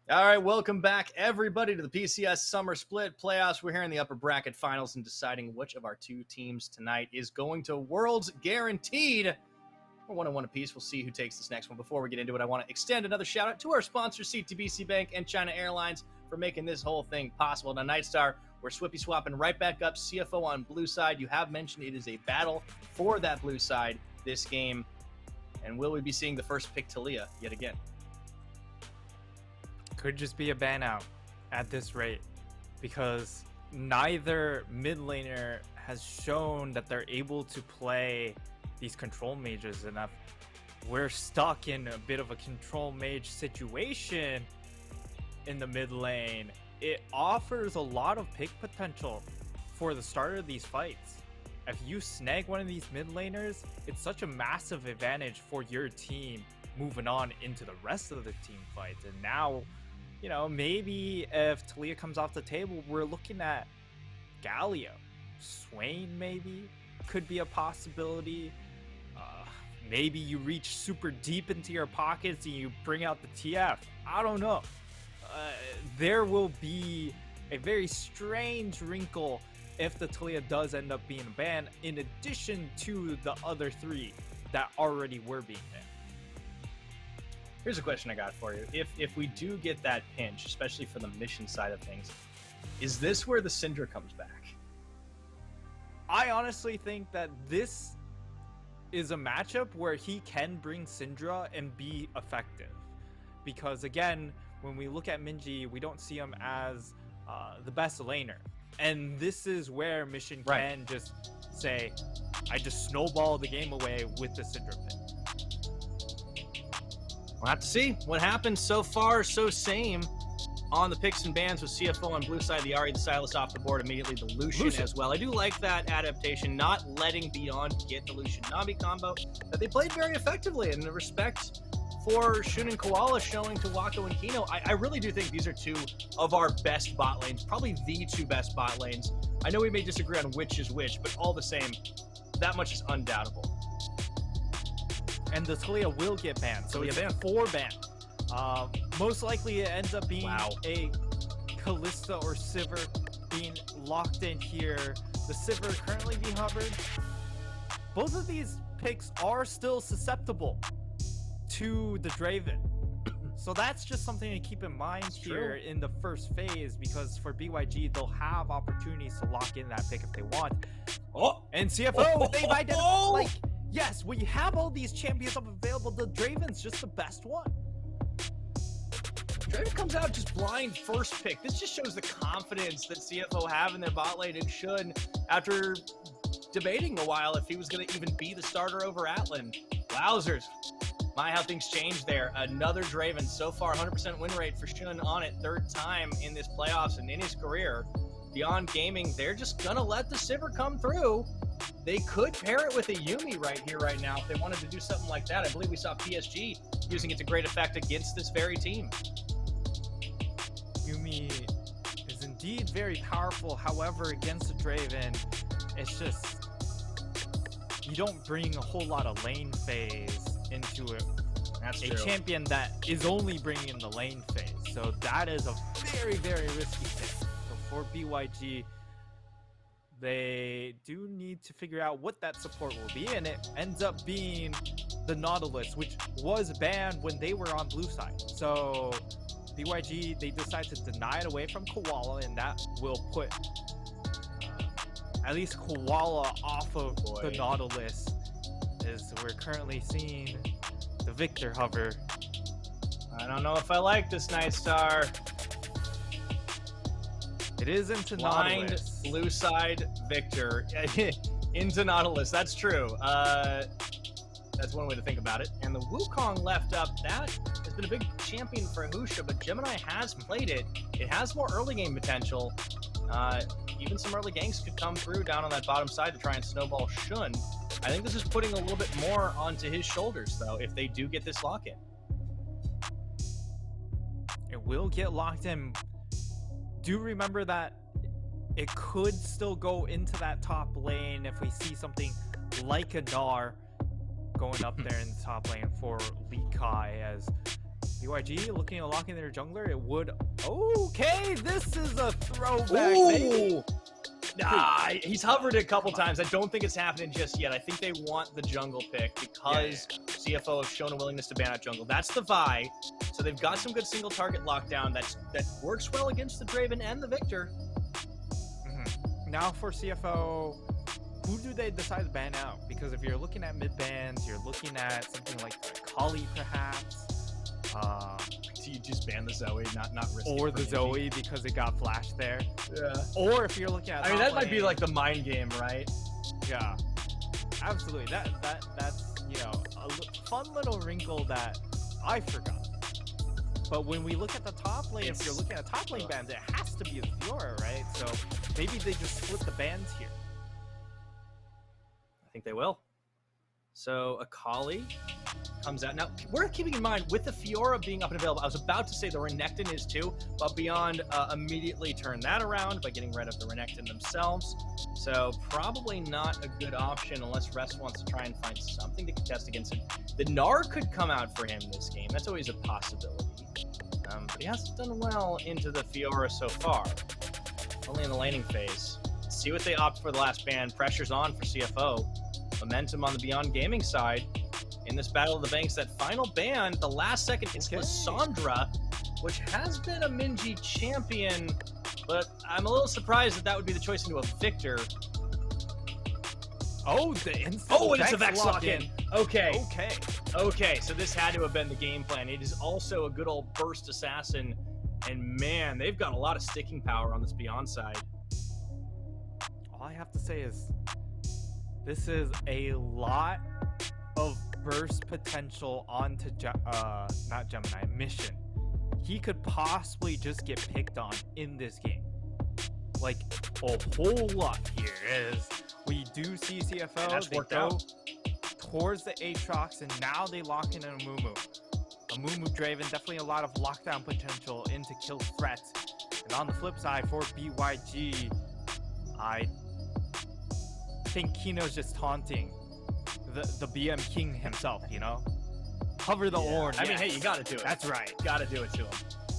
All right, welcome back, everybody, to the PCS Summer Split Playoffs. We're here in the upper bracket finals and deciding which of our two teams tonight is going to Worlds Guaranteed. We're 1-1 apiece. We'll see who takes this next one. Before we get into it, I want to extend another shout-out to our sponsors, CTBC Bank and China Airlines, for making this whole thing possible. Now, Nightstar, we're swippy swapping right back up. CFO on blue side. You have mentioned it is a battle for that blue side this game. And will we be seeing the first pick Talia yet again? Could just be a ban out at this rate, because neither mid laner has shown that they're able to play these control mages enough. We're stuck in a bit of a control mage situation in the mid lane. It offers a lot of pick potential for the start of these fights. If you snag one of these mid laners, it's such a massive advantage for your team moving on into the rest of the team fights. And now, you know, maybe if Talia comes off the table, we're looking at Galio. Swain maybe could be a possibility. Maybe you reach super deep into your pockets and you bring out the TF. I don't know. There will be a very strange wrinkle if the Talia does end up being banned, in addition to the other three that already were being banned. Here's a question I got for you. If we do get that pinch, especially for the mission side of things, is this where the Syndra comes back? I honestly think that this is a matchup where he can bring Syndra and be effective. Because again, when we look at Minji, we don't see him as the best laner. And this is where Mission can just say, I just snowball the game away with the Syndra pick. We'll have to see what happens. So far, so same on the picks and bans with CFO on blue side, the Ahri, the Sylas off the board, immediately the Lucian as well. I do like that adaptation, not letting Beyond get the Lucian Navi combo that they played very effectively, and the respect for Shun and Koala showing to Wako and Kino. I really do think these are two of our best bot lanes, probably the two best bot lanes. I know we may disagree on which is which, but all the same, that much is undoubtable. And the Talia will get banned, so it's 4 banned. Most likely it ends up being a Kalista or Sivir being locked in here. The Sivir currently being hovered. Both of these picks are still susceptible to the Draven. So that's just something to keep in mind here in the first phase, because for BYG, they'll have opportunities to lock in that pick if they want. And CFO, they've identified, like, yes, we have all these champions up available. The Draven's just the best one. Draven comes out just blind first pick. This just shows the confidence that CFO have in their bot lane and should, after debating a while if he was going to even be the starter over Atlan. Wowzers. My, how things changed there. Another Draven. So far, 100% win rate for Shun on it. 3rd time in this playoffs and in his career. Beyond Gaming, they're just going to let the Sivir come through. They could pair it with a Yuumi right here, right now, if they wanted to do something like that. I believe we saw PSG using it to great effect against this very team. Yuumi is indeed very powerful. However, against the Draven, it's just, you don't bring a whole lot of lane phase into it. That's a true. Champion that is only bringing in the lane phase. So that is a very, very risky pick. So for BYG, they do need to figure out what that support will be, and it ends up being the Nautilus, which was banned when they were on blue side. So BYG, they decide to deny it away from Koala, and that will put at least Koala off of the Nautilus, as we're currently seeing the Victor hover. I don't know if I like this, Nightstar. It is into Blind Nautilus. blue side Victor into Nautilus. That's true. That's one way to think about it. And the Wukong left up, that has been a big champion for Husha, but Gemini has played it. It has more early game potential. Even some early ganks could come through down on that bottom side to try and snowball Shun. I think this is putting a little bit more onto his shoulders, though, if they do get this lock in. It will get locked in. Do remember that it could still go into that top lane if we see something like a Gnar going up there in the top lane for Lee Kai, as BYG looking at locking their jungler. It would. Okay, this is a throwback. Ooh. Nah, he's hovered it a couple times. I don't think it's happening just yet. I think they want the jungle pick because CFO have shown a willingness to ban out jungle. That's the Vi. So they've got some good single target lockdown that works well against the Draven and the Victor. Now for CFO, who do they decide to ban out? Because if you're looking at mid bans, you're looking at something like Kali perhaps. Do you just ban the Zoe, not risk it or for the Ninja? Zoe because it got flashed there. Yeah. Or if you're looking at I mean, top that might be lane, like the mind game, right? yeah, absolutely. That's a fun little wrinkle that I forgot. But when we look at the top lane, if you're looking at top lane bans, it has to be the Fiora, right? So maybe they just split the bans here. I think they will. So Akali comes out. Now, worth keeping in mind, with the Fiora being up and available, I was about to say the Renekton is too, but Beyond immediately turned that around by getting rid of the Renekton themselves. So probably not a good option unless Rest wants to try and find something to contest against him. The Gnar could come out for him this game. That's always a possibility. But he hasn't done well into the Fiora so far. Only in the laning phase. Let's see what they opt for the last ban. Pressure's on for CFO. Momentum on the Beyond Gaming side. In this Battle of the Banks, that final ban, the last second, it's Lissandra, which has been a Minji champion, but I'm a little surprised that would be the choice into a Victor. Oh, the instant Oh, and it's a Vex lock-in. Okay. Okay, So this had to have been the game plan. It is also a good old burst assassin, and man, they've got a lot of sticking power on this Beyond side. all I have to say is this is a lot of burst potential onto not Gemini, Mission. He could possibly just get picked on in this game. Like a whole lot here is we do see CFO, they go towards the Aatrox, and now they lock in a Mumu. A Mumu Draven, definitely a lot of lockdown potential into kill threats. And on the flip side for BYG, I think Kino's just taunting the BM King himself, you know? Cover the horn. I mean, hey, you gotta do it. That's right. Gotta do it to him.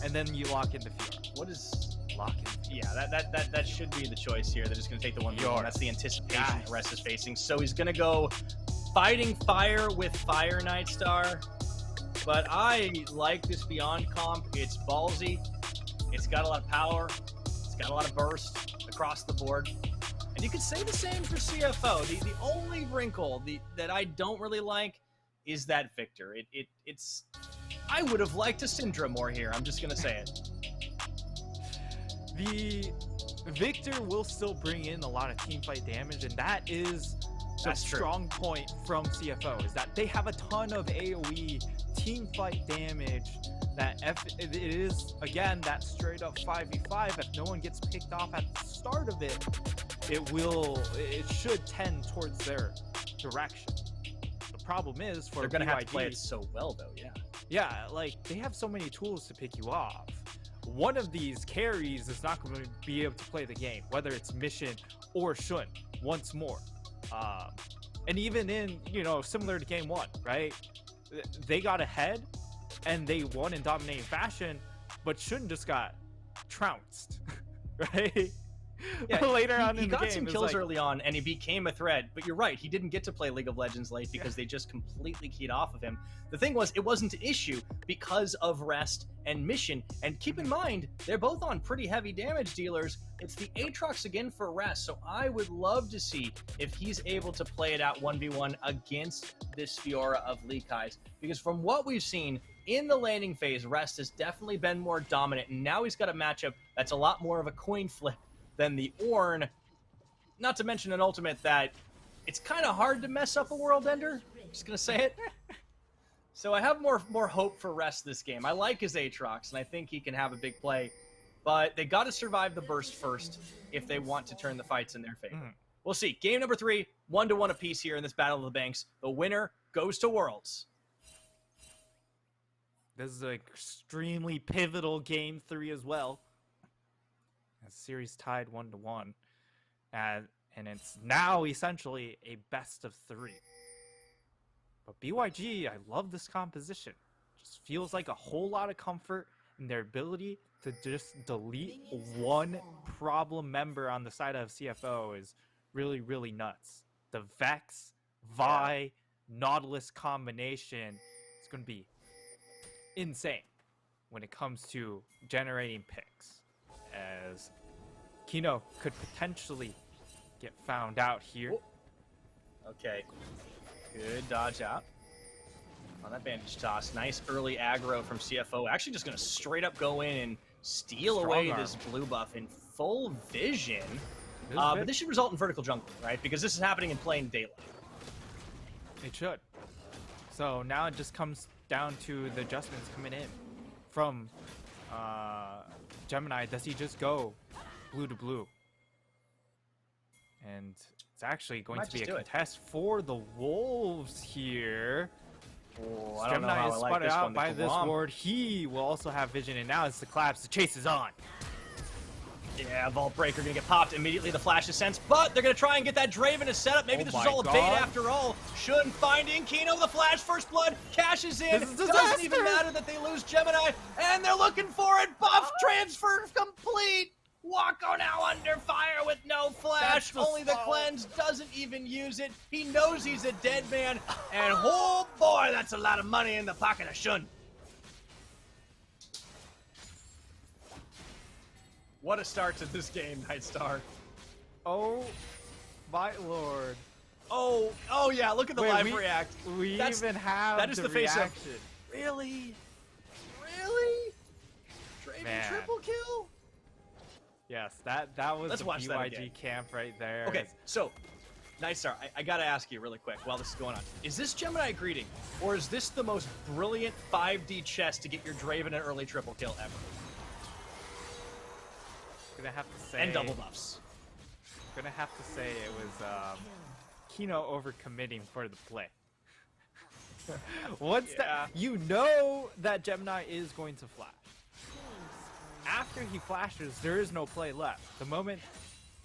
And then you lock in the Fiora. What is Lock in. Yeah, that should be the choice here. They're just going to take the 1v1. That's the anticipation that Rest is facing. So he's going to go fighting fire with Fire Nightstar. But I like this Beyond comp. It's ballsy. It's got a lot of power. It's got a lot of burst across the board. And you could say the same for CFO. The only wrinkle that I don't really like is that Victor. It's I would have liked a Syndra more here. I'm just going to say it. The Victor will still bring in a lot of teamfight damage, and that is the strong point from CFO, is that they have a ton of AoE teamfight damage. That it is, again, that straight up 5v5. If no one gets picked off at the start of it, it should tend towards their direction. The problem is for they're going to BYG, have to play it so well, though, yeah. Yeah, like, they have so many tools to pick you off. One of these carries is not going to be able to play the game, whether it's Mission or Shun, once more. And even in, similar to game one, right? They got ahead and they won in dominating fashion, but Shun just got trounced, right? Yeah, later on in the game. He got some kills early on, and he became a threat. But you're right, he didn't get to play League of Legends late because they just completely keyed off of him. The thing was, it wasn't an issue because of Rest and Mission. And keep in mind, they're both on pretty heavy damage dealers. It's the Aatrox again for Rest, so I would love to see if he's able to play it out 1v1 against this Fiora of Lee Kai's. Because from what we've seen in the laning phase, Rest has definitely been more dominant, and now he's got a matchup that's a lot more of a coin flip than the Ornn. Not to mention an ultimate that it's kind of hard to mess up a World Ender. Just gonna say it. So I have more hope for Rest this game. I like his Aatrox, and I think he can have a big play. But they got to survive the burst first if they want to turn the fights in their favor. we'll see. Game number 3, 1-1 apiece here in this Battle of the Banks. The winner goes to Worlds. This is an extremely pivotal game 3 as well. The series tied 1-1. And it's now essentially a best of 3. But BYG, I love this composition. Just feels like a whole lot of comfort in their ability to just delete one problem member on the side of CFO is really, really nuts. The Vex, Vi, Nautilus combination is going to be insane when it comes to generating picks, as Kino could potentially get found out here. Okay, good dodge out on that bandage toss. Nice early aggro from CFO. Actually just going to straight up go in and steal away this blue buff in full vision. But this should result in vertical jungle, right? Because this is happening in plain daylight. It should. So now it just comes down to the adjustments coming in from Gemini. Does he just go blue to blue? And it's actually going to be a contest for the Wolves here. Oh, I don't Gemini know how is I like spotted this out one. by this ward. He will also have vision, and now it's the collapse. The chase is on. Yeah, Vault Breaker gonna get popped immediately. The flash is sensed, but they're gonna try and get that Draven to set up. Maybe this is all a bait after all. Shun finding Kino, the flash, first blood, cashes in. Doesn't even matter that they lose Gemini, and they're looking for it. Buff transfer complete. Wako now under fire with no flash. Only the cleanse, doesn't even use it. He knows he's a dead man, and oh boy, that's a lot of money in the pocket of Shun. What a start to this game, Nightstar. Oh my lord. Oh yeah, look at the live react. That is the face of, really? Really? Draven triple kill? Yes, that was the BYG camp right there. Okay, so, Nightstar, I gotta ask you really quick while this is going on. Is this Gemini greeting, or is this the most brilliant 5D chess to get your Draven an early triple kill ever? Gonna have to say, and double buffs. Gonna have to say it was Kino overcommitting for the play. Once that, you know that Gemini is going to flash. After he flashes, there is no play left. The moment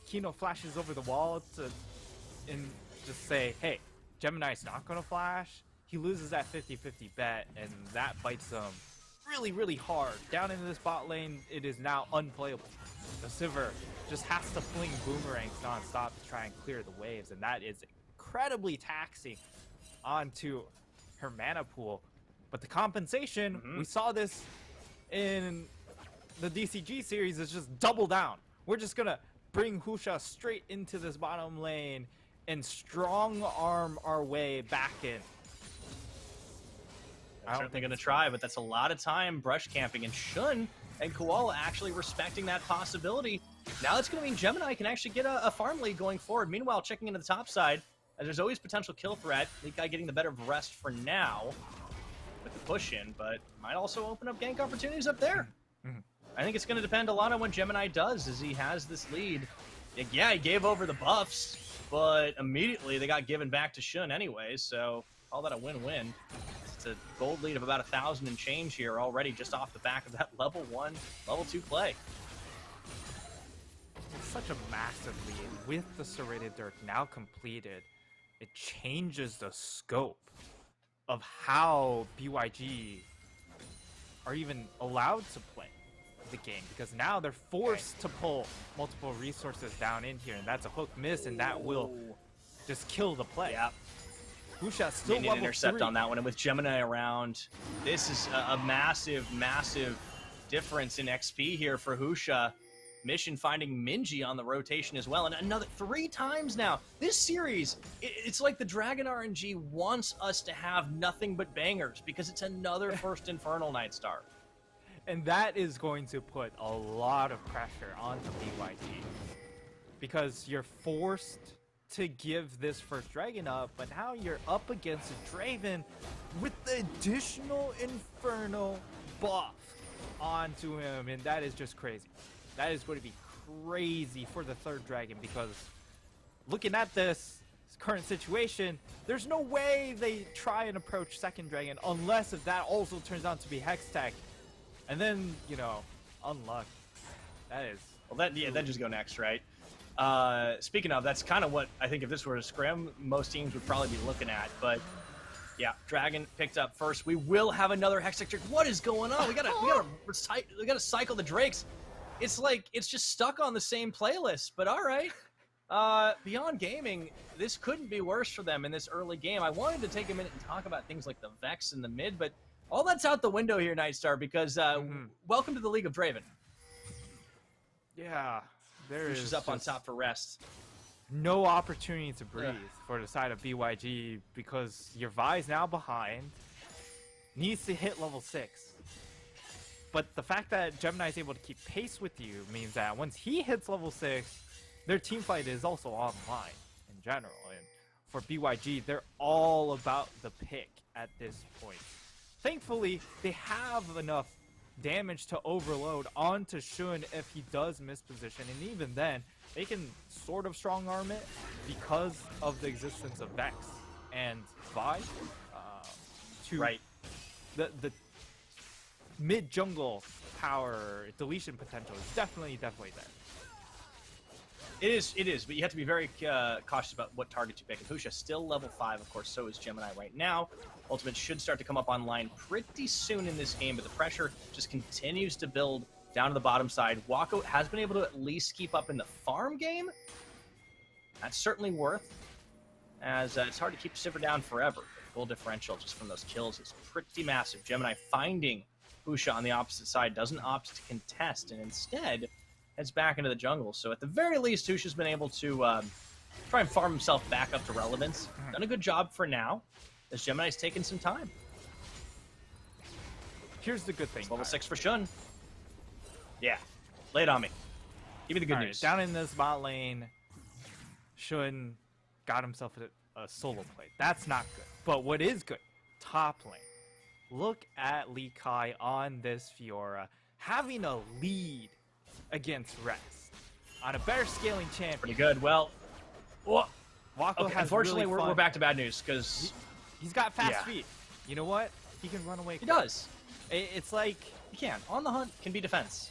Kino flashes over the wall and just say, hey, Gemini's not gonna flash, he loses that 50-50 bet, and that bites him really, really hard. Down into this bot lane, it is now unplayable. The Sivir just has to fling boomerangs non-stop to try and clear the waves, and that is incredibly taxing onto her mana pool. But the compensation, we saw this in the DCG series, is just double down. We're just gonna bring Husha straight into this bottom lane and strong arm our way back in. I'm certainly going to try, but that's a lot of time brush camping, and Shun and Koala actually respecting that possibility. Now that's going to mean Gemini can actually get a farm lead going forward. Meanwhile, checking into the top side, as there's always potential kill threat. League Guy getting the better of rest for now with the push in, but might also open up gank opportunities up there. I think it's going to depend a lot on what Gemini does, as he has this lead. Yeah, he gave over the buffs, but immediately they got given back to Shun anyway, so call that a win-win. It's a gold lead of about 1,000 and change here already, just off the back of that level 1, level 2 play. It's such a massive lead. With the Serrated Dirk now completed, it changes the scope of how BYG are even allowed to play the game, because now they're forced to pull multiple resources down in here, and that's a hook miss, and that will just kill the play. Yeah. Husha still level intercept 3 on that one, and with Gemini around, this is a massive, massive difference in XP here for Husha. Mission finding Minji on the rotation as well, and another 3 times now. This series, it's like the Dragon RNG wants us to have nothing but bangers, because it's another first Infernal Nightstar. And that is going to put a lot of pressure onto BYG, because you're forced to give this first Dragon up, but now you're up against a Draven with the additional Infernal buff onto him, and that is just crazy. That is going to be crazy for the third Dragon, because looking at this current situation, there's no way they try and approach second dragon unless if that also turns out to be Hex Tech. And then, you know, unluck. That is... Well, that just go next, right? Speaking of, that's kind of what I think if this were a scrim, most teams would probably be looking at. But yeah, Dragon picked up first. We will have another Hextech Drake. What is going on? We gotta cycle the Drakes. It's like it's just stuck on the same playlist. But all right. Beyond Gaming, this couldn't be worse for them in this early game. I wanted to take a minute and talk about things like the Vex in the mid, but all that's out the window here, Nightstar, because welcome to the League of Draven. Yeah, there is up on top for rest. No opportunity to breathe for the side of BYG because your Vi's now behind, needs to hit level 6. But the fact that Gemini is able to keep pace with you means that once he hits level 6, their team fight is also online in general. And for BYG, they're all about the pick at this point. Thankfully, they have enough damage to overload onto Shun if he does miss position, and even then they can sort of strong arm it because of the existence of Vex and Vi. The mid jungle power deletion potential is definitely there. It is, but you have to be very cautious about what targets you pick. And Husha still level 5, of course, so is Gemini right now. Ultimate should start to come up online pretty soon in this game, but the pressure just continues to build down to the bottom side. Wako has been able to at least keep up in the farm game. That's certainly worth, as it's hard to keep Sivir down forever. The full differential just from those kills is pretty massive. Gemini finding Husha on the opposite side, doesn't opt to contest, and instead heads back into the jungle. So at the very least, Husha's been able to try and farm himself back up to relevance. Done a good job for now, as Gemini's taken some time. Here's the good thing. It's level 6 for Shun. Yeah, lay it on me. Give me the good news. Down in this bot lane, Shun got himself a solo play. That's not good. But what is good, top lane. Look at Lee Kai on this Fiora, having a lead against Rest on a better scaling champion. Pretty good. Well, Wako has unfortunately, really we're back to bad news because he's got fast feet. You know what? He can run away quick. He does. It's like he can. On the hunt can be defense.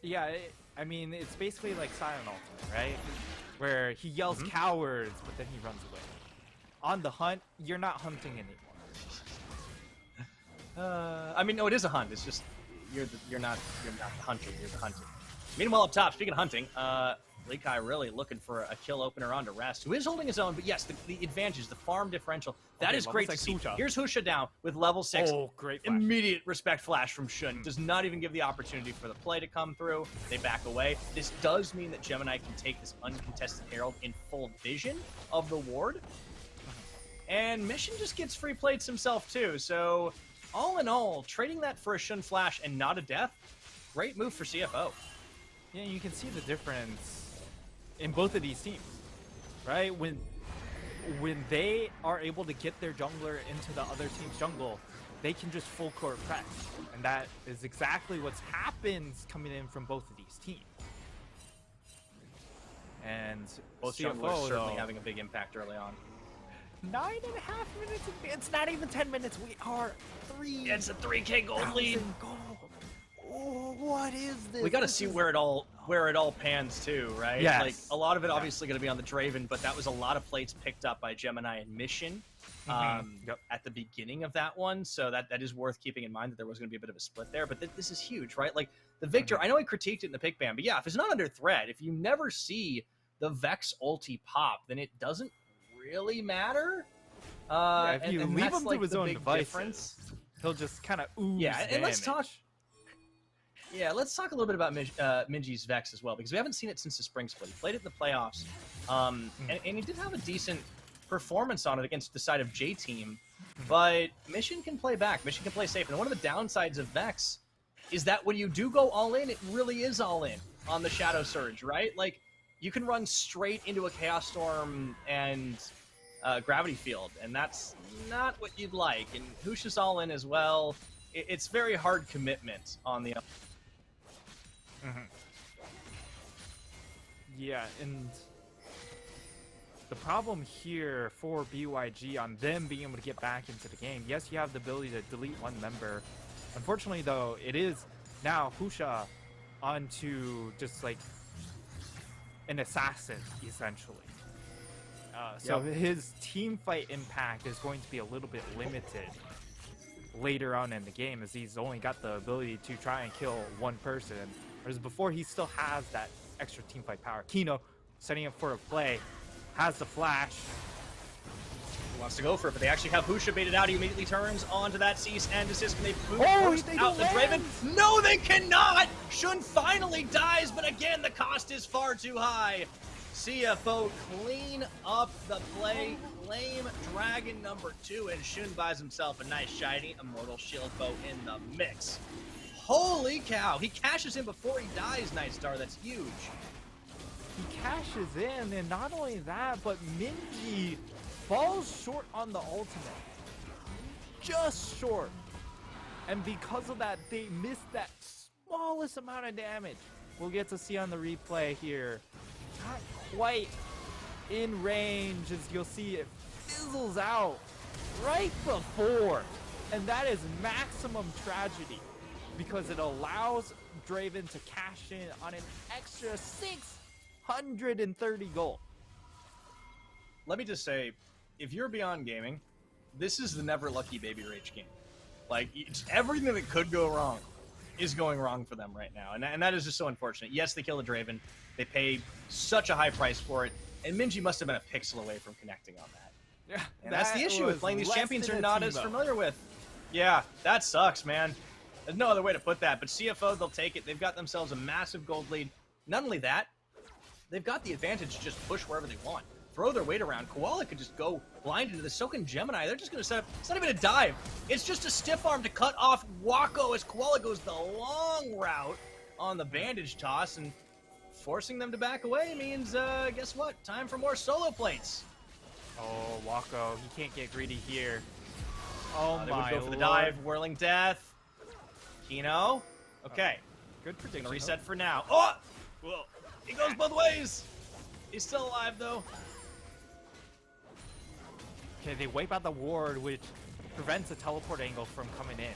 Yeah, I mean, it's basically like Silent Ultimate, right? Where he yells cowards, but then he runs away. On the hunt, you're not hunting anymore. I mean, no, it is a hunt. It's just you're not the hunter. You're the hunted. Meanwhile, up top, speaking of hunting, Lee Kai really looking for a kill opener onto Rest, who is holding his own. But yes, the advantage, the farm differential, that is great to see. Husha. Here's Husha down with level 6. Oh, great flash. Immediate respect flash from Shun. Does not even give the opportunity for the play to come through. They back away. This does mean that Gemini can take this uncontested Herald in full vision of the ward. And Mission just gets free plates himself too. So all in all, trading that for a Shun flash and not a death, great move for CFO. Yeah, you can see the difference in both of these teams, right? When they are able to get their jungler into the other team's jungle, they can just full court press. And that is exactly what's happened coming in from both of these teams. And both junglers certainly having a big impact early on. 9.5 minutes. It's not even 10 minutes. We are 3. It's a 3K gold lead. Gold. Oh, what is this? We got to see where it all pans too, right? Yes. Like a lot of it obviously going to be on the Draven, but that was a lot of plates picked up by Gemini and Mission at the beginning of that one. So that is worth keeping in mind that there was going to be a bit of a split there. But this is huge, right? Like the Victor, I know he critiqued it in the pick ban, but yeah, if it's not under threat, if you never see the Vex ulti pop, then it doesn't really matter. If you leave him to his own devices, difference. He'll just kind of ooze and damage. let's talk a little bit about Minji's Vex as well, because we haven't seen it since the spring split. He played it in the playoffs, and he did have a decent performance on it against the side of J-Team, but Mission can play back. Mission can play safe, and one of the downsides of Vex is that when you do go all in, it really is all in on the Shadow Surge, right? Like, you can run straight into a Chaos Storm and Gravity Field, and that's not what you'd like. And Husha's all in as well. It's very hard commitment on the... Yeah, and the problem here for BYG on them being able to get back into the game, yes, you have the ability to delete one member. Unfortunately, though, it is now Husha onto just like an assassin, essentially. So his team fight impact is going to be a little bit limited later on in the game, as he's only got the ability to try and kill one person, whereas before he still has that extra team fight power. Kino setting up for a play, has the flash. He wants to go for it, but they actually have Husha baited out. He immediately turns onto that cease and desist. Can they burst out the Draven? No, they cannot! Shun finally dies, but again, the cost is far too high. CFO clean up the play, claim Dragon number 2, and Shun buys himself a nice shiny Immortal Shield Bow in the mix. Holy cow, he cashes in before he dies, Nightstar, that's huge. He cashes in, and not only that, but Minji falls short on the ultimate. Just short. And because of that, they missed that smallest amount of damage. We'll get to see on the replay here. Not quite in range, as you'll see it fizzles out right before. And that is maximum tragedy, because it allows Draven to cash in on an extra 630 gold. Let me just say, if you're Beyond Gaming, this is the never lucky baby rage game. Like, everything that could go wrong is going wrong for them right now, and that is just so unfortunate. Yes, they kill a Draven. They pay such a high price for it, and Minji must have been a pixel away from connecting on that. Yeah, and that's the issue with playing these champions you're not as familiar with. Yeah, that sucks, man. There's no other way to put that, but CFO, they'll take it. They've got themselves a massive gold lead. Not only that, they've got the advantage to just push wherever they want. Throw their weight around. Koala could just go blind into the Soken Gemini. They're just going to set up. It's not even a dive. It's just a stiff arm to cut off Wako as Koala goes the long route on the bandage toss, and forcing them to back away means, guess what? Time for more solo plates. Oh, Wako, he can't get greedy here. Oh, they my would go for the Lord. dive. Whirling Death. Kino. Okay. Good prediction. Gonna reset for now. Oh! Well, he goes both ways. He's still alive, though. Okay, they wipe out the ward, which prevents the teleport angle from coming in.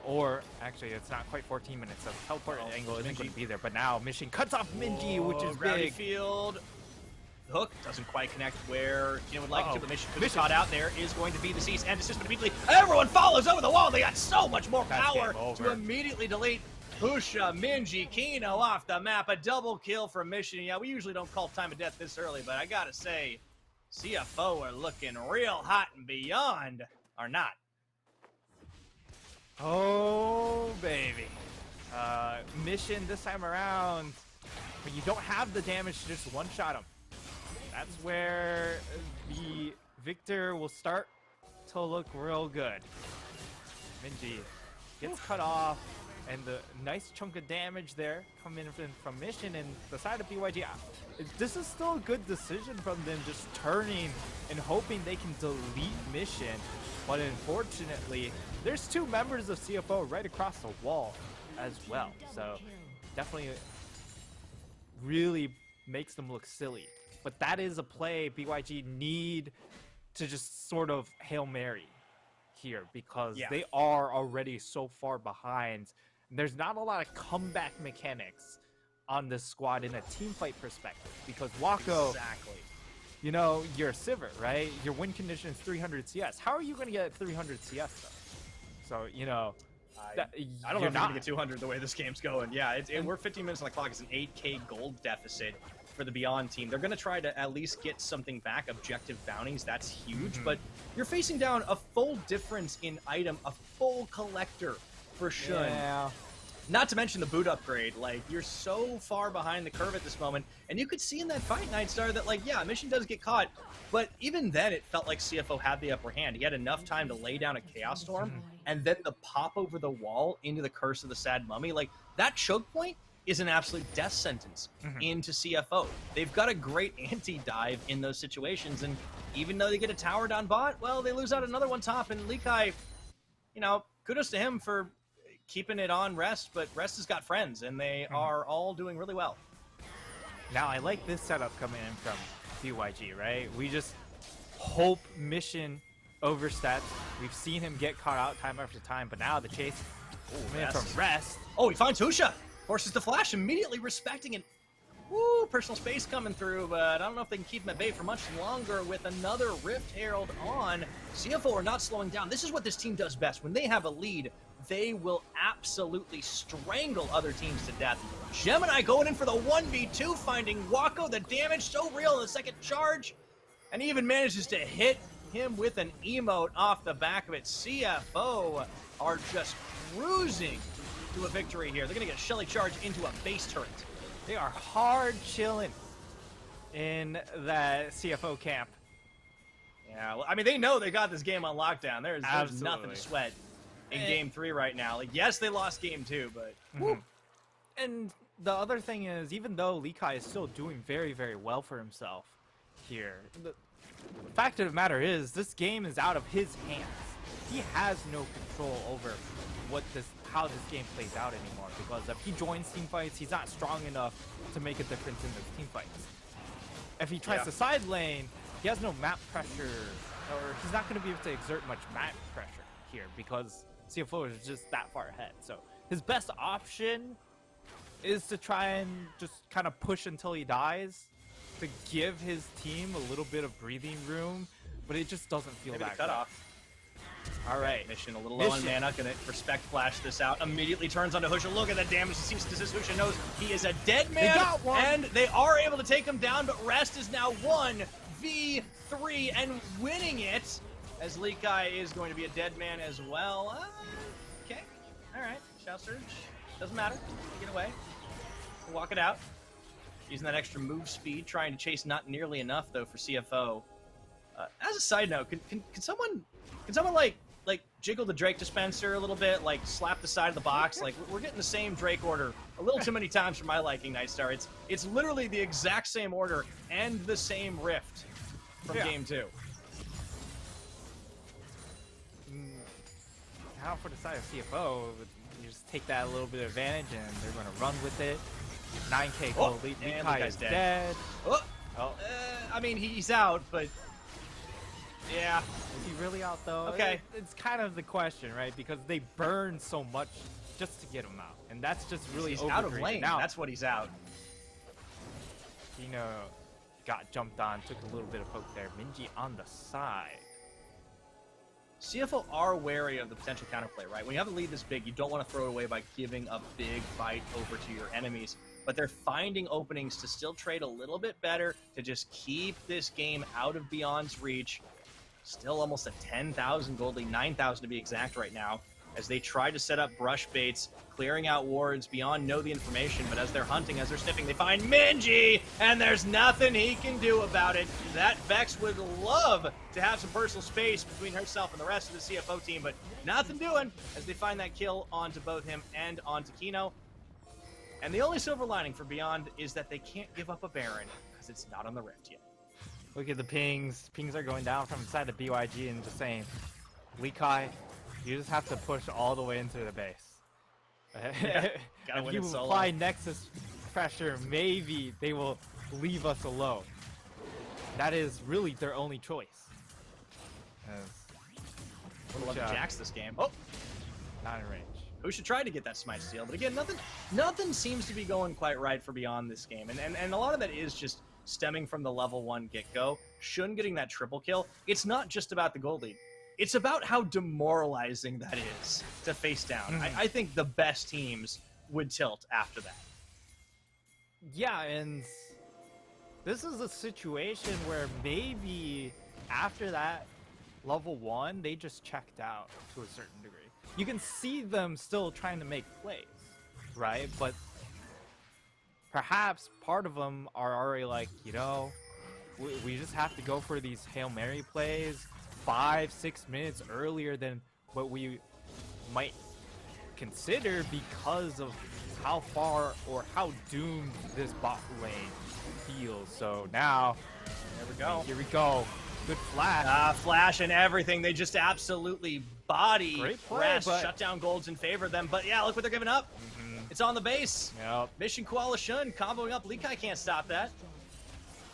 Or, actually, it's not quite 14 minutes, so the teleport angle isn't going to be there. But now, Mission cuts off Minji, which is gravity big. Field. The hook doesn't quite connect where Kino would like it to, but Mission could be caught out. There is going to be the cease and desist, but immediately everyone follows over the wall. They got so much more power to immediately delete Husha, Minji, Kino off the map. A double kill from Mission. Yeah, we usually don't call time of death this early, but I gotta say, CFO are looking real hot, and Beyond are not. Oh, baby. Mission this time around, but you don't have the damage to just one-shot him. That's where the victor will start to look real good. Minji gets cut off, and the nice chunk of damage there coming from Mission, and the side of BYG. This is still a good decision from them, just turning and hoping they can delete Mission. But unfortunately, there's two members of CFO right across the wall as well. So definitely really makes them look silly. But that is a play BYG need to just sort of Hail Mary here, because they are already so far behind. There's not a lot of comeback mechanics on this squad in a team fight perspective, because Wako, you know, you're a Sivir, right? Your win condition is 300 CS. How are you going to get 300 CS though? So, you know, I don't know if you're going to get 200 the way this game's going. Yeah, we're 15 minutes on the clock. It's an 8K gold deficit for the Beyond team. They're going to try to at least get something back. Objective bounties, that's huge. But you're facing down a full difference in item, a full collector for Shun. Yeah. Not to mention the boot upgrade. Like, you're so far behind the curve at this moment. And you could see in that fight, Nightstar, that, like, yeah, Mission does get caught. But even then, it felt like CFO had the upper hand. He had enough time to lay down a Chaos Storm. And then the pop over the wall into the Curse of the Sad Mummy. Like, that choke point is an absolute death sentence into CFO. They've got a great anti-dive in those situations. And even though they get a tower down bot, well, they lose out another one top. And Likai, you know, kudos to him for keeping it on Rest, but Rest has got friends, and they are all doing really well. Now, I like this setup coming in from BYG, right? We just hope mission oversteps. We've seen him get caught out time after time, but now the chase from Rest. Oh, he finds Husha. Forces the flash, immediately respecting it. Woo, personal space coming through, but I don't know if they can keep him at bay for much longer with another Rift Herald on. CFO are not slowing down. This is what this team does best. When they have a lead, they will absolutely strangle other teams to death. Gemini going in for the 1v2, finding Wako. The damage so real in the second charge, and he even manages to hit him with an emote off the back of it. CFO are just cruising to a victory here. They're going to get Shelly charge into a base turret. They are hard chilling in that CFO camp. Yeah, well, I mean, they know they got this game on lockdown. There's nothing to sweat in Game 3 right now. Like, yes, they lost Game 2, but... And the other thing is, even though Lee Kai is still doing very, very well for himself here, the fact of the matter is, this game is out of his hands. He has no control over how this game plays out anymore, because if he joins teamfights, he's not strong enough to make a difference in those teamfights. If he tries to side lane, he has no map pressure, or he's not going to be able to exert much map pressure here, because CFO is just that far ahead. So his best option is to try and just kind of push until he dies, to give his team a little bit of breathing room, but it just doesn't feel that good. All right. Mission a little low on mana. Gonna respect flash this out. Immediately turns onto Husha. Look at the damage. It seems Husha knows he is a dead man. They got one. And they are able to take him down, but Rest is now 1v3 and winning it, as Lee Kai is going to be a dead man as well. Okay. All right. Shout Surge. Doesn't matter. Get away. Walk it out. Using that extra move speed, trying to chase not nearly enough, though, for CFO. As a side note, can someone like jiggle the Drake dispenser a little bit, like slap the side of the box? Like, we're getting the same Drake order a little too many times for my liking, Nightstar. It's literally the exact same order and the same rift from Game 2. Now for the side of CFO, you just take that a little bit of advantage, and they're going to run with it. 9k gold lead. Lee Kai is dead. I mean, he's out, but yeah. Is he really out, though? Okay. It's kind of the question, right? Because they burn so much just to get him out. And that's just really he's out of lane. Now, that's what he's out. Kino got jumped on, took a little bit of poke there. Minji on the side. CFO are wary of the potential counterplay, right? When you have a lead this big, you don't want to throw it away by giving a big fight over to your enemies. But they're finding openings to still trade a little bit better, to just keep this game out of Beyond's reach. Still almost at 10,000 gold lead, 9,000 to be exact right now, as they try to set up brush baits, clearing out wards. Beyond know the information, but as they're hunting, as they're sniffing, they find Minji, and there's nothing he can do about it. That Vex would love to have some personal space between herself and the rest of the CFO team, but nothing doing as they find that kill onto both him and onto Kino. And the only silver lining for Beyond is that they can't give up a Baron, because it's not on the Rift yet. Look at the pings. Pings are going down from inside the BYG and just saying, Lee Kai, you just have to push all the way into the base. Gotta win if you it solo. apply Nexus pressure, maybe they will leave us alone. That is really their only choice. Would love to Jax this game. Oh! Not in range. Husha tried to get that smite steal, but again, nothing seems to be going quite right for Beyond this game. And a lot of that is just stemming from the level 1 get-go. Shun getting that triple kill, it's not just about the gold lead. It's about how demoralizing that is to face down. I think the best teams would tilt after that. Yeah, and this is a situation where maybe after that level 1, they just checked out to a certain degree. You can see them still trying to make plays, right? But perhaps part of them are already like, you know, we just have to go for these Hail Mary plays 5-6 minutes earlier than what we might consider, because of how far or how doomed this bot lane feels. So now, there we go. Here we go. Good flash. Flash and everything. They just absolutely body Great play, Rest. but... Shut down golds in favor of them. But yeah, look what they're giving up. It's on the base. Yep. Mission Koala Shun comboing up. Lee Kai can't stop that.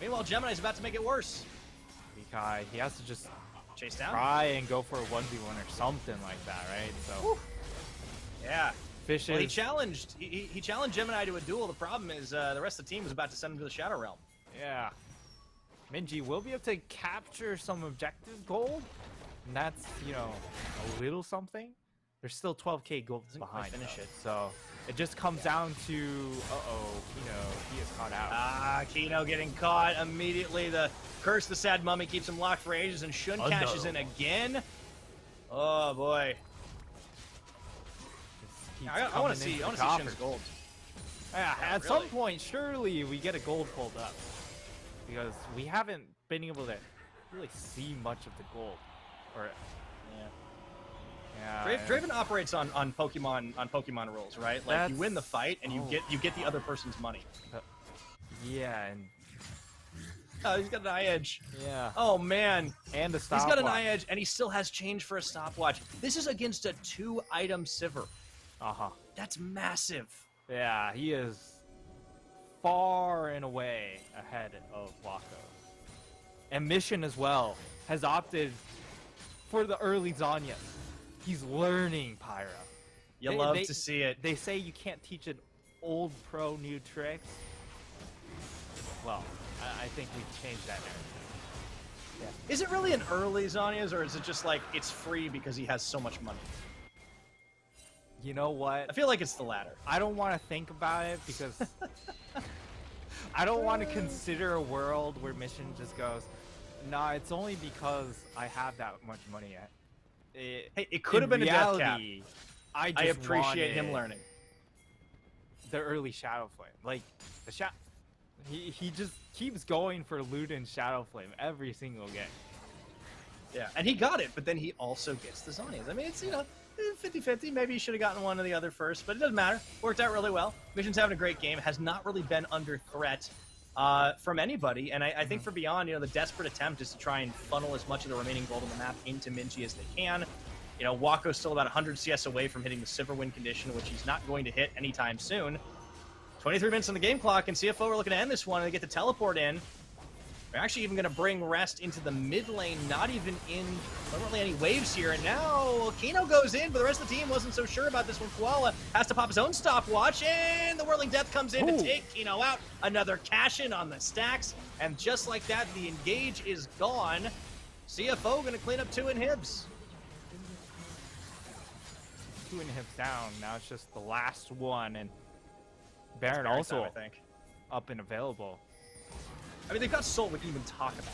Meanwhile, Gemini's about to make it worse. Likai, he has to just Chase down. try and go for a 1v1 or something like that, right? So, Whew. Yeah. Fish Well, he is... challenged Gemini to a duel. The problem is the rest of the team was about to send him to the Shadow Realm. Yeah. Minji will be able to capture some objective gold. And that's, you know, a little something. There's still 12k gold behind. Finish it. So it just comes down to, Kino, he is caught out. Ah, Kino getting caught immediately. The Curse the Sad Mummy keeps him locked for ages, and Shun cashes in again. Oh boy. I want to see Shun's gold. Yeah, at really. some point, surely we get a gold pulled up. Because we haven't been able to really see much of the gold. Or yeah. Draven operates on Pokemon rules, right? Like you win the fight and you get the other person's money. Yeah, and oh, he's got an eye edge. yeah. Oh man. And a stopwatch. He's got an eye edge and he still has change for a stopwatch. This is against a 2-item Sivir. Uh-huh. That's massive. Yeah, he is far and away ahead of Wako. And Mission as well has opted for the early Zanya. He's learning Pyra. You love to see it. They say you can't teach an old pro new tricks. Well, I think we've changed that narrative. Yeah. Is it really an early Zanya's, or is it just like it's free because he has so much money? You know what? I feel like it's the latter. I don't want to think about it because I don't want to consider a world where Mission just goes, nah, it's only because I have that much money. Hey, it could have been a death cap. I appreciate him learning. The early Shadow Flame. Like, he just keeps going for loot and Shadow Flame every single game. Yeah, and he got it, but then he also gets the Zonias. I mean, it's, 50-50. Maybe he should have gotten one or the other first, but it doesn't matter. Worked out really well. Mission's having a great game. Has not really been under threat from anybody, and I think for Beyond, the desperate attempt is to try and funnel as much of the remaining gold on the map into Minji as they can. Wako's still about 100 CS away from hitting the Sivir win condition, which he's not going to hit anytime soon. 23 minutes on the game clock, and CFO are looking to end this one, and they get the teleport in. They're actually even going to bring Rest into the mid lane, not really any waves here. And now Kino goes in, but the rest of the team wasn't so sure about this one. Koala has to pop his own stopwatch, and the Whirling Death comes in to take Kino out. Another cash-in on the stacks, and just like that, the engage is gone. CFO going to clean up 2 inhibs. 2 inhibs down, now it's just the last one, and Baron also I think. up and available. I mean, they've got Soul we can even talk about.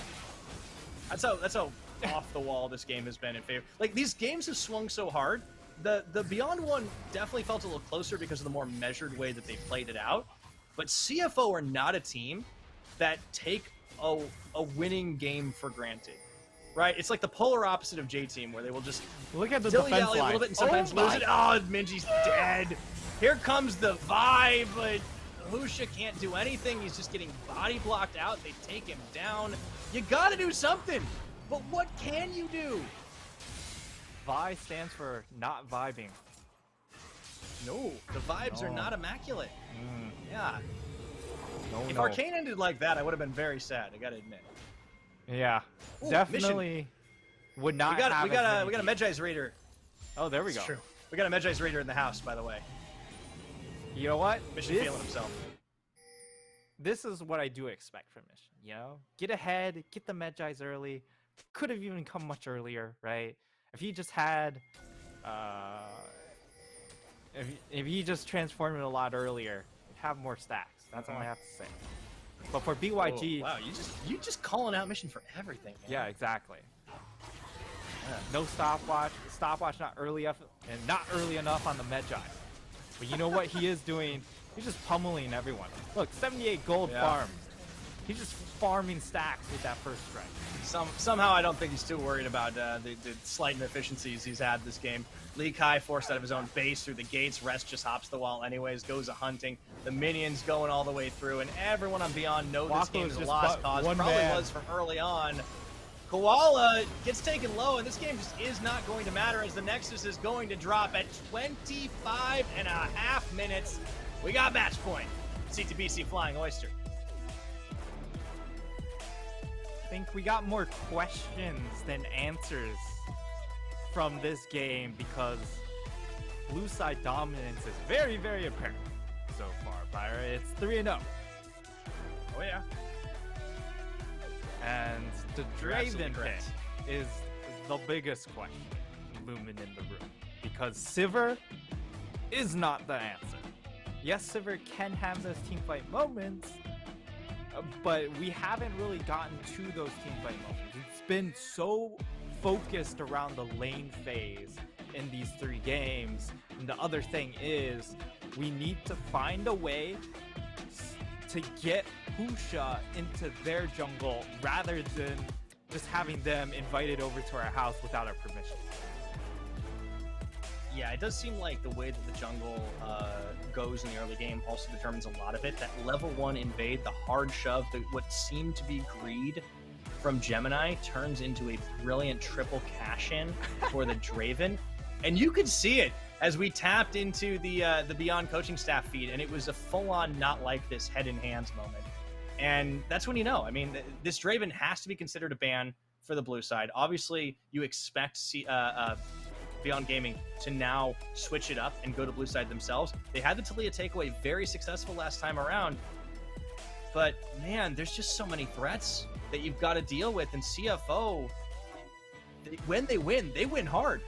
That's how off the wall this game has been in favor. Like, these games have swung so hard. The Beyond one definitely felt a little closer because of the more measured way that they played it out. But CFO are not a team that take a winning game for granted. Right? It's like the polar opposite of J-Team, where they will just look at the defense line a little bit and sometimes lose it. Oh, Minji's dead. Here comes the vibe, but Husha can't do anything. He's just getting body blocked out. They take him down. You gotta do something. But what can you do? Vi stands for not vibing. No, the vibes are not immaculate. Yeah. If No. Arcane ended like that, I would have been very sad, I gotta admit. Yeah. Ooh, definitely would not we got have a Medjai's Raider. Oh, there we go. True. We got a Medjai's Raider in the house, by the way. You know what? Mission feeling himself. This is what I do expect from Mission, Get ahead, get the Medjai's early. Could have even come much earlier, right? If he just had if he just transformed it a lot earlier, he'd have more stacks. That's all I have to say. But for BYG, wow, you just calling out Mission for everything, man. Yeah, exactly. No stopwatch. Stopwatch not early enough, and not early enough on the Medjai. But you know what he is doing? He's just pummeling everyone. Look, 78 gold farms. He's just farming stacks with that first strike. Somehow I don't think he's too worried about the slight inefficiencies he's had this game. Lee Kai forced out of his own base through the gates. Rest just hops the wall anyways, goes a-hunting. The minions going all the way through, and everyone on Beyond know this game is a lost cause. Probably was from early on. Koala gets taken low, and this game just is not going to matter as the Nexus is going to drop at 25.5 minutes. We got match point. CTBC Flying Oyster. think we got more questions than answers from this game because blue side dominance is very, very apparent so far, Byra. It's 3-0. Oh, yeah. And the You're absolutely Draven pick correct. is the biggest question looming in the room because Sivir is not the answer. Yes, Sivir can have those teamfight moments, but we haven't really gotten to those teamfight moments. It's been so focused around the lane phase in these 3 games. And the other thing is we need to find a way to get Husha into their jungle rather than just having them invited over to our house without our permission. Yeah, it does seem like the way that the jungle goes in the early game also determines a lot of it. That level 1 invade, the hard shove, what seemed to be greed from Gemini turns into a brilliant triple cash-in for the Draven. And you could see it as we tapped into the Beyond coaching staff feed, and it was a full-on not like this head in hands moment. And that's when you know. I mean, this Draven has to be considered a ban for the blue side. Obviously, you expect Beyond Gaming to now switch it up and go to blue side themselves. They had the Talia takeaway very successful last time around. But, man, there's just so many threats that you've got to deal with. And CFO, when they win hard.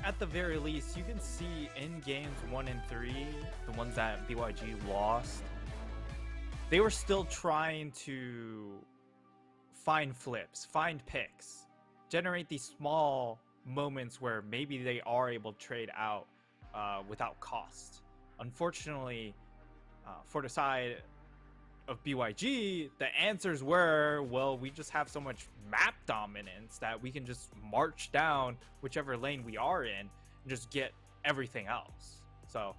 At the very least, you can see in games 1 and 3, the ones that BYG lost, they were still trying to find flips, find picks, generate these small moments where maybe they are able to trade out without cost. Unfortunately, for the side of BYG, the answers were, well, we just have so much map dominance that we can just march down whichever lane we are in and just get everything else. So,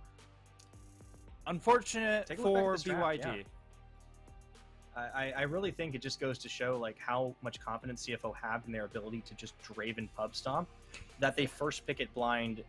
unfortunate for BYG. I really think it just goes to show like how much confidence CFO have in their ability to just Draven pub stomp that they first pick it blind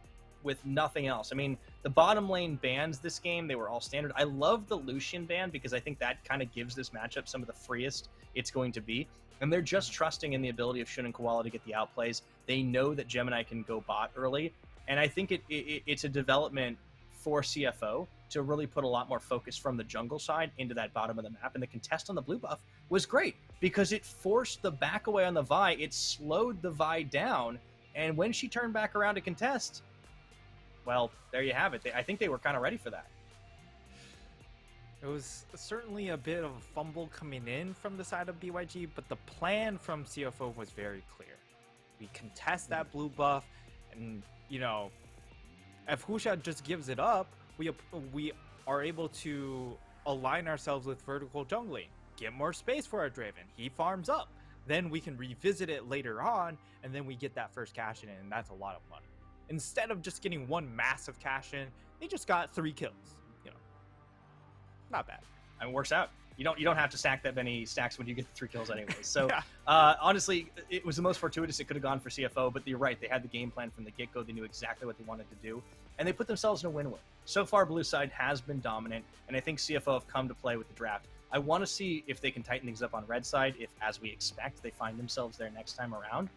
with nothing else. I mean, the bottom lane bans this game, they were all standard. I love the Lucian ban because I think that kind of gives this matchup some of the freest it's going to be. And they're just trusting in the ability of Shun and Koala to get the outplays. They know that Gemini can go bot early. And I think it's a development for CFO to really put a lot more focus from the jungle side into that bottom of the map. And the contest on the blue buff was great because it forced the back away on the Vi. It slowed the Vi down. And when she turned back around to contest, well, there you have it. I think they were kind of ready for that. It was certainly a bit of a fumble coming in from the side of BYG, but the plan from CFO was very clear. We contest that blue buff, and, you know, if Husha just gives it up, we are able to align ourselves with vertical jungling, get more space for our Draven. He farms up. Then we can revisit it later on, and then we get that first cash in, and that's a lot of money. Instead of just getting one massive cash in, they just got 3 kills. You know, not bad. I mean, it works out. You don't have to stack that many stacks when you get the 3 kills anyways. So Yeah. Honestly, it was the most fortuitous it could have gone for CFO, but you're right. They had the game plan from the get-go. They knew exactly what they wanted to do, and they put themselves in a win-win. So far, blue side has been dominant, and I think CFO have come to play with the draft. I want to see if they can tighten things up on red side, if, as we expect, they find themselves there next time around.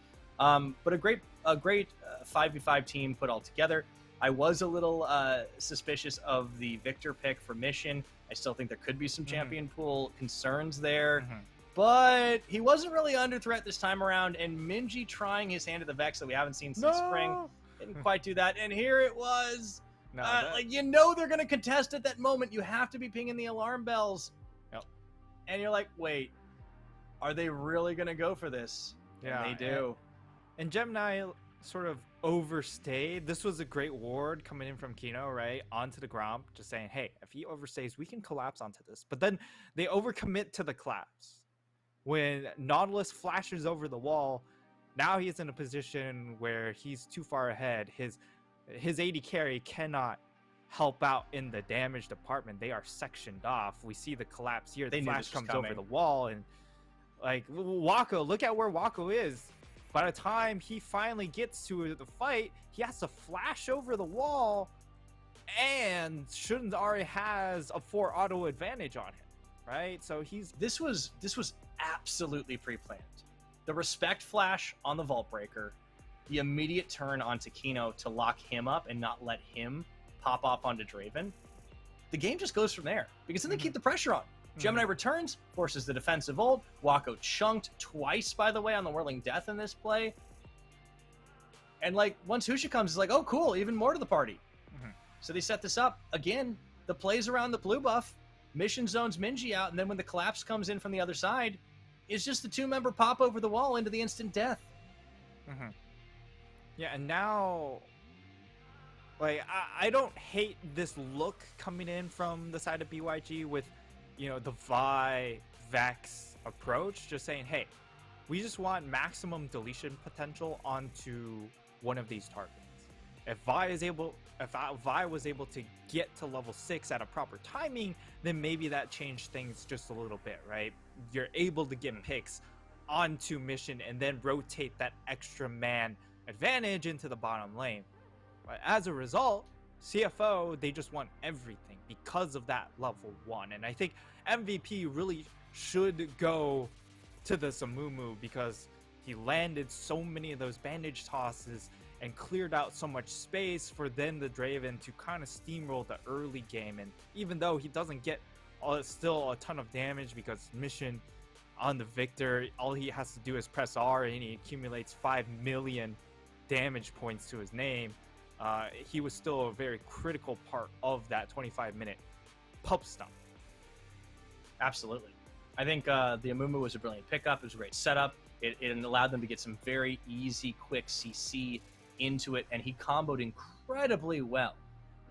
But a great 5v5 team put all together. I was a little suspicious of the Victor pick for Mission. I still think there could be some champion pool concerns there. But he wasn't really under threat this time around, and Minji trying his hand at the Vex that we haven't seen since spring didn't quite do that. And here it was. Like, you know they're going to contest at that moment. You have to be pinging the alarm bells. Yep. And you're like, wait, are they really going to go for this? Yeah, and they do. And Gemini sort of overstayed. This was a great ward coming in from Kino, right? Onto the ground, just saying, hey, if he overstays, we can collapse onto this. But then they overcommit to the collapse. When Nautilus flashes over the wall, now he's in a position where he's too far ahead. His AD carry cannot help out in the damage department. They are sectioned off. We see the collapse here. The flash comes over the wall, and like Wako, look at where Wako is. By the time he finally gets to the fight, he has to flash over the wall, and Shun already has a 4 auto advantage on him. right? So he's this was absolutely pre-planned. The respect flash on the Vault Breaker, the immediate turn onto Kino to lock him up and not let him pop off onto Draven. The game just goes from there because then they keep the pressure on. Gemini returns, forces the defensive ult. Wako chunked twice, by the way, on the Whirling Death in this play. And like once Husha comes, it's like, oh cool, even more to the party. So they set this up again. The plays around the blue buff, mission zones Minji out, and then when the collapse comes in from the other side, it's just the 2-member pop over the wall into the instant death. Yeah, and now, like, I don't hate this look coming in from the side of BYG with, you know, the Vi Vex approach, just saying, hey, we just want maximum deletion potential onto one of these targets. If Vi was able to get to level 6 at a proper timing, then maybe that changed things just a little bit, right? You're able to get picks onto mission and then rotate that extra man advantage into the bottom lane. But as a result, CFO, they just want everything because of that level 1. And I think MVP really should go to the Samumu because he landed so many of those bandage tosses and cleared out so much space for then the Draven to kind of steamroll the early game. And even though he doesn't get still a ton of damage because mission on the Victor, all he has to do is press R and he accumulates 5 million damage points to his name. He was still a very critical part of that 25-minute pup stomp. Absolutely. I think the Amumu was a brilliant pickup. It was a great setup. It allowed them to get some very easy, quick CC into it, and he comboed incredibly well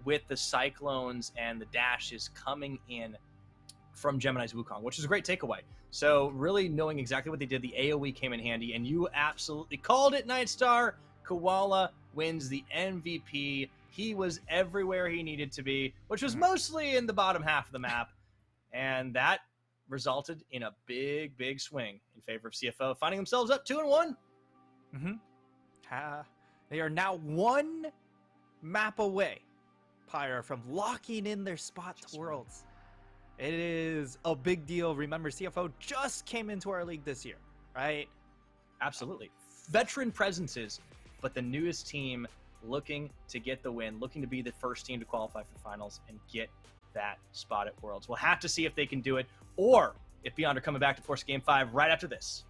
with the Cyclones and the dashes coming in from Gemini's Wukong, which is a great takeaway. So really knowing exactly what they did, the AoE came in handy, and you absolutely called it, Nightstar. Koala wins the MVP. He was everywhere he needed to be, which was mostly in the bottom half of the map, and that resulted in a big swing in favor of CFO, finding themselves up 2-1. They are now 1 map away, Pyre, from locking in their spot to Worlds. It is a big deal. Remember, CFO just came into our league this year, right? Absolutely. Veteran presences, but the newest team looking to get the win, looking to be the first team to qualify for finals and get that spot at Worlds. We'll have to see if they can do it, or if Beyond are coming back to force Game 5 right after this.